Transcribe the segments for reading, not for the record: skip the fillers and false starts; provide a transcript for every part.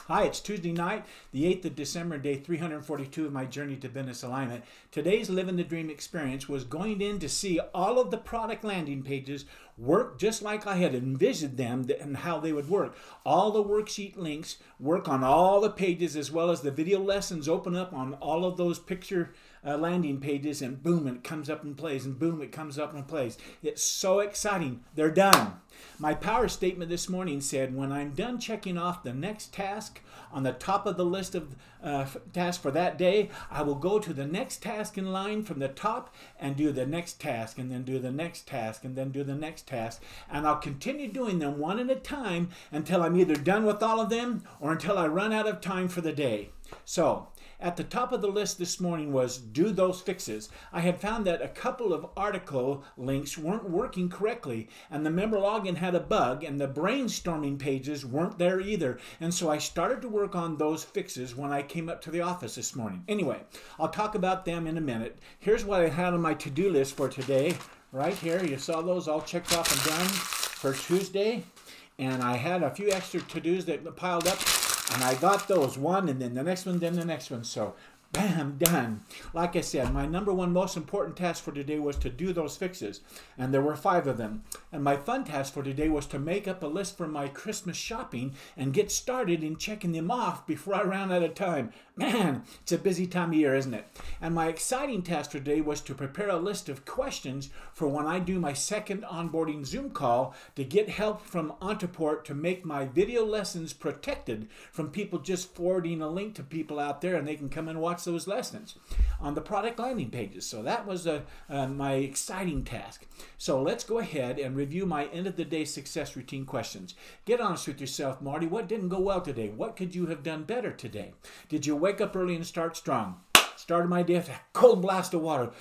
Hi, it's Tuesday night, the 8th of December, day 342 of my journey to business alignment. Today's Living the Dream experience was going in to see all of the product landing pages work just like I had envisioned them and how they would work. All the worksheet links work on all the pages, as well as the video lessons open up on all of those picture landing pages, and boom, it comes up and plays, and boom, it comes up and plays. It's so exciting. They're done. My power statement this morning said, when I'm done checking off the next task on the top of the list of tasks for that day, I will go to the next task in line from the top and do the next task, and then do the next task, and then do the next task. And I'll continue doing them one at a time until I'm either done with all of them or until I run out of time for the day. So, at the top of the list this morning was do those fixes. I had found that a couple of article links weren't working correctly, and the member login had a bug, and the brainstorming pages weren't there either. And so I started to work on those fixes when I came up to the office this morning. Anyway, I'll talk about them in a minute. Here's what I had on my to-do list for today. Right here, you saw those all checked off and done for Tuesday. And I had a few extra to-dos that piled up. And I got those, one, and then the next one, then the next one. So, bam, done. Like I said, my number one most important task for today was to do those fixes. And there were 5 of them. And my fun task for today was to make up a list for my Christmas shopping and get started in checking them off before I ran out of time. Man, it's a busy time of year, isn't it? And my exciting task today was to prepare a list of questions for when I do my second onboarding Zoom call to get help from Ontoport to make my video lessons protected from people just forwarding a link to people out there, and they can come and watch those lessons on the product landing pages. So that was my exciting task. So let's go ahead and review my end of the day success routine questions. Get honest with yourself, Marty. What didn't go well today? What could you have done better today? Did you wake up early and start strong? Started my day with a cold blast of water.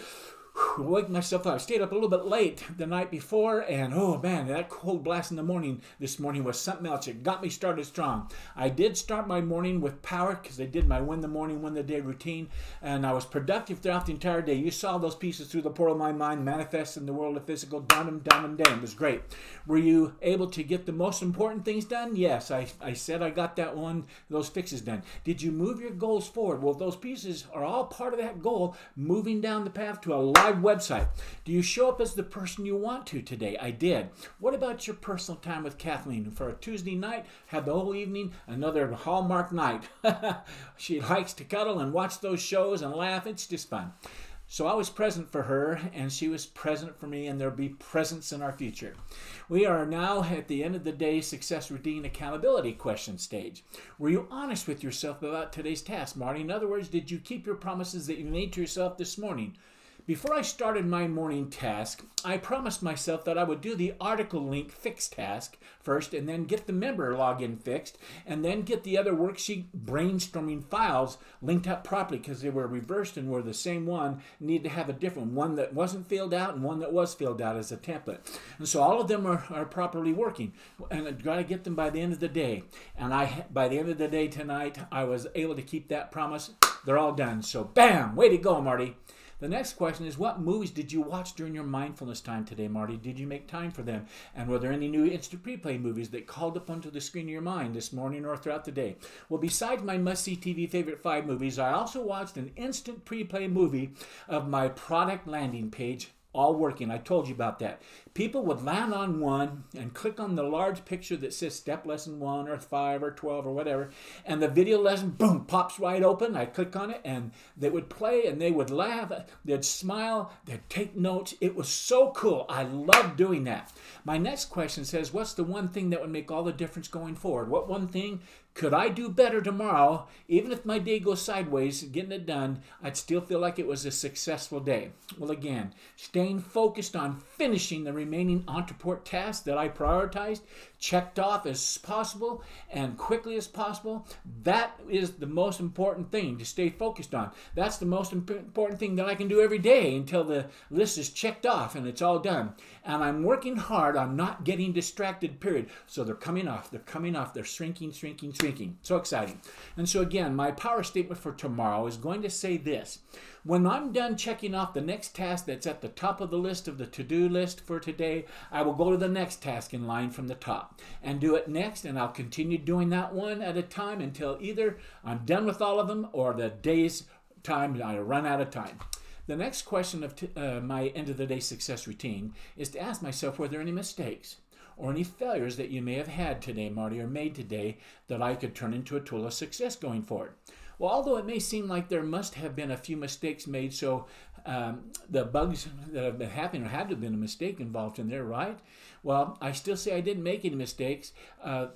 Wake myself up. I stayed up a little bit late the night before, and oh man, that cold blast in the morning this morning was something else. It got me started strong. I did start my morning with power because I did my win the morning, win the day routine, and I was productive throughout the entire day. You saw those pieces through the portal of my mind manifest in the world of physical. Done them, done them, done. It was great. Were you able to get the most important things done? Yes, I said I got that one, those fixes done. Did you move your goals forward? Well, those pieces are all part of that goal, moving down the path to a live website. Do you show up as the person you want to today? I did. What about your personal time with Kathleen? For a Tuesday night, had the whole evening, another Hallmark night. She likes to cuddle and watch those shows and laugh. It's just fun. So I was present for her, and she was present for me, and there'll be presence in our future. We are now at the end of the day success routine accountability question stage. Were you honest with yourself about today's task, Marty? In other words, did you keep your promises that you made to yourself this morning? Before I started my morning task, I promised myself that I would do the article link fix task first, and then get the member login fixed, and then get the other worksheet brainstorming files linked up properly, because they were reversed and were the same one. Need to have a different one that wasn't filled out and one that was filled out as a template. And so all of them are properly working, and I've got to get them by the end of the day. And by the end of the day tonight, I was able to keep that promise. They're all done. So bam, way to go, Marty. The next question is, what movies did you watch during your mindfulness time today, Marty? Did you make time for them? And were there any new instant replay movies that called up onto the screen of your mind this morning or throughout the day? Well, besides my must-see TV favorite 5 movies, I also watched an instant pre-play movie of my product landing page, all working. I told you about that. People would land on one and click on the large picture that says step lesson 1 or 5 or 12 or whatever, and the video lesson, boom, pops right open. I click on it, and they would play, and they would laugh, they'd smile, they'd take notes. It was so cool. I loved doing that. My next question says, what's the one thing that would make all the difference going forward? What one thing could I do better tomorrow? Even if my day goes sideways, getting it done, I'd still feel like it was a successful day. Well, again, staying focused on finishing the remaining Ontoport tasks that I prioritized, checked off as possible and quickly as possible. That is the most important thing to stay focused on. That's the most important thing that I can do every day until the list is checked off and it's all done. And I'm working hard on not getting distracted, period. So they're coming off, they're shrinking, shrinking, shrinking. So exciting. And so again, my power statement for tomorrow is going to say this. When I'm done checking off the next task that's at the top of the list of the to-do list for today, I will go to the next task in line from the top. stop and do it next, and I'll continue doing that one at a time until either I'm done with all of them or the day's time I run out of time. The next question of my end of the day success routine is to ask myself, were there any mistakes or any failures that you may have had today, Marty, or made today that I could turn into a tool of success going forward? Well, although it may seem like there must have been a few mistakes made, so the bugs that have been happening, or had to have been a mistake involved in there, right? Well, I still say I didn't make any mistakes.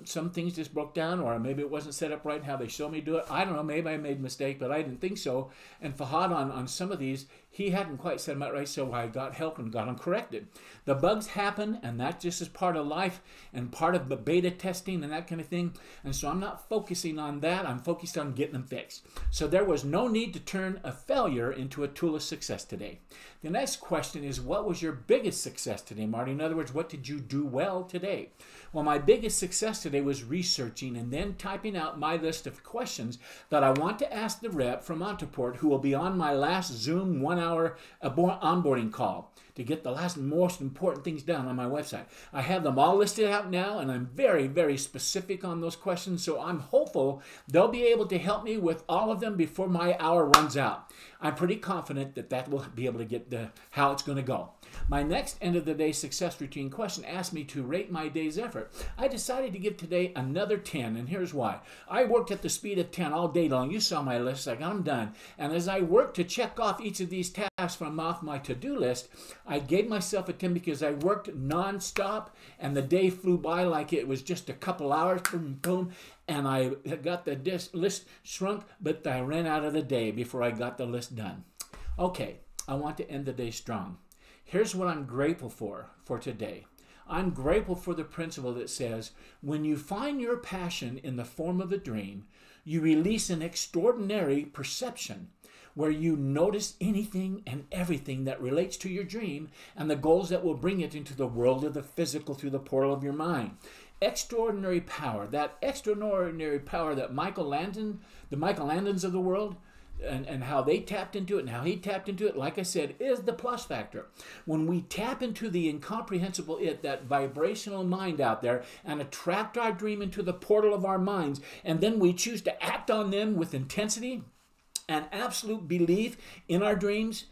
Some things just broke down, or maybe it wasn't set up right how they showed me to do it. I don't know, maybe I made a mistake, but I didn't think so. And Fahad on some of these, he hadn't quite set them out right, so I got help and got them corrected. The bugs happen, and that just is part of life and part of the beta testing and that kind of thing. And so I'm not focusing on that. I'm focused on getting them fixed. So there was no need to turn a failure into a tool of success today. The next question is, what was your biggest success today, Marty? In other words, what did you do well today? Well, my biggest success today was researching and then typing out my list of questions that I want to ask the rep from Ontoport who will be on my last Zoom 1 hour onboarding call to get the last most important things done on my website. I have them all listed out now, and I'm very, very specific on those questions, so I'm hopeful they'll be able to help me with all of them before my hour runs out. I'm pretty confident that that will be able to get how it's going to go. My next end of the day success routine question asked me to rate my day's effort. I decided to give today another 10, and here's why. I worked at the speed of 10 all day long. You saw my list. I got them done. And as I worked to check off each of these tasks from off my to-do list, I gave myself a 10 because I worked nonstop, and the day flew by like it was just a couple hours, boom, boom, and I got the list shrunk, but I ran out of the day before I got the list done. Okay, I want to end the day strong. Here's what I'm grateful for today. I'm grateful for the principle that says, when you find your passion in the form of a dream, you release an extraordinary perception where you notice anything and everything that relates to your dream and the goals that will bring it into the world of the physical through the portal of your mind. Extraordinary power, that extraordinary power that the Michael Landons of the world, and how they tapped into it and how he tapped into it, like I said, is the plus factor. When we tap into the incomprehensible that vibrational mind out there, and attract our dream into the portal of our minds, and then we choose to act on them with intensity and absolute belief in our dreams,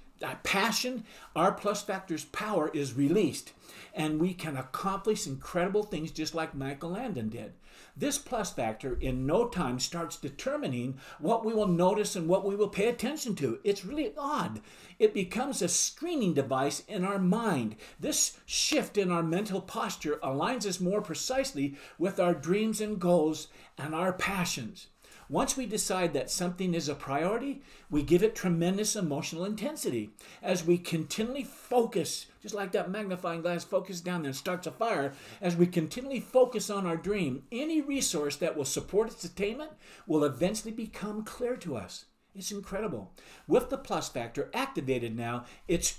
passion, our plus factor's power is released, and we can accomplish incredible things just like Michael Landon did. This plus factor in no time starts determining what we will notice and what we will pay attention to. It's really odd. It becomes a screening device in our mind. This shift in our mental posture aligns us more precisely with our dreams and goals and our passions. Once we decide that something is a priority, we give it tremendous emotional intensity. As we continually focus, just like that magnifying glass focuses down there and starts a fire, as we continually focus on our dream, any resource that will support its attainment will eventually become clear to us. It's incredible. With the plus factor activated now, it's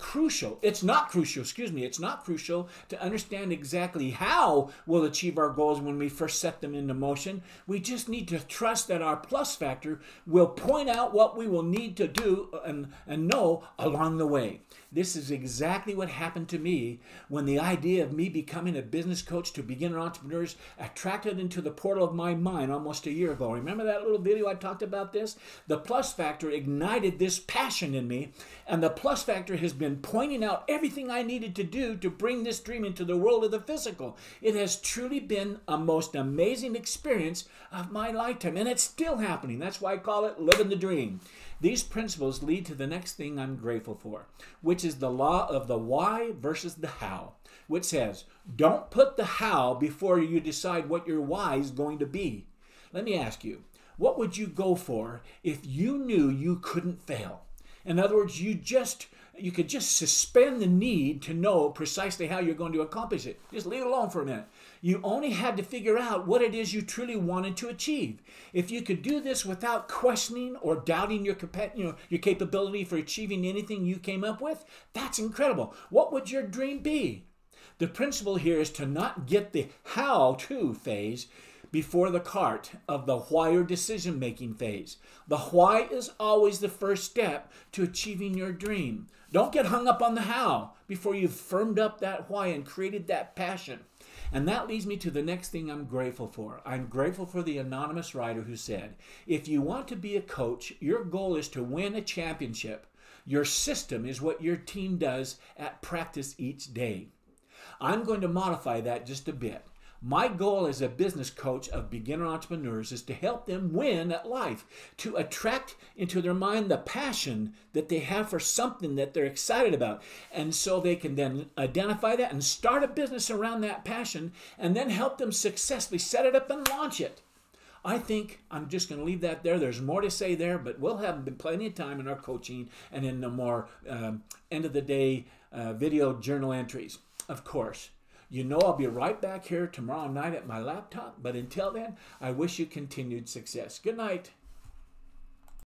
not crucial to understand exactly how we'll achieve our goals when we first set them into motion. We just need to trust that our plus factor will point out what we will need to do and know along the way. This is exactly what happened to me when the idea of me becoming a business coach to beginner entrepreneurs attracted into the portal of my mind almost a year ago. Remember that little video I talked about this? The plus factor ignited this passion in me, and the plus factor has been pointing out everything I needed to do to bring this dream into the world of the physical. It has truly been a most amazing experience of my lifetime, and it's still happening. That's why I call it living the dream. These principles lead to the next thing I'm grateful for, which is the law of the why versus the how, which says, don't put the how before you decide what your why is going to be. Let me ask you, what would you go for if you knew you couldn't fail? In other words, you could just suspend the need to know precisely how you're going to accomplish it. Just leave it alone for a minute. You only had to figure out what it is you truly wanted to achieve. If you could do this without questioning or doubting your capability for achieving anything you came up with, that's incredible. What would your dream be? The principle here is to not get the how-to phase before the cart of the why or decision-making phase. The why is always the first step to achieving your dream. Don't get hung up on the how before you've firmed up that why and created that passion. And that leads me to the next thing I'm grateful for. I'm grateful for the anonymous writer who said, if you want to be a coach, your goal is to win a championship. Your system is what your team does at practice each day. I'm going to modify that just a bit. My goal as a business coach of beginner entrepreneurs is to help them win at life, to attract into their mind the passion that they have for something that they're excited about. And so they can then identify that and start a business around that passion and then help them successfully set it up and launch it. I think I'm just going to leave that there. There's more to say there, but we'll have plenty of time in our coaching and in the more end of the day video journal entries. Of course, you know I'll be right back here tomorrow night at my laptop, but until then, I wish you continued success. Good night.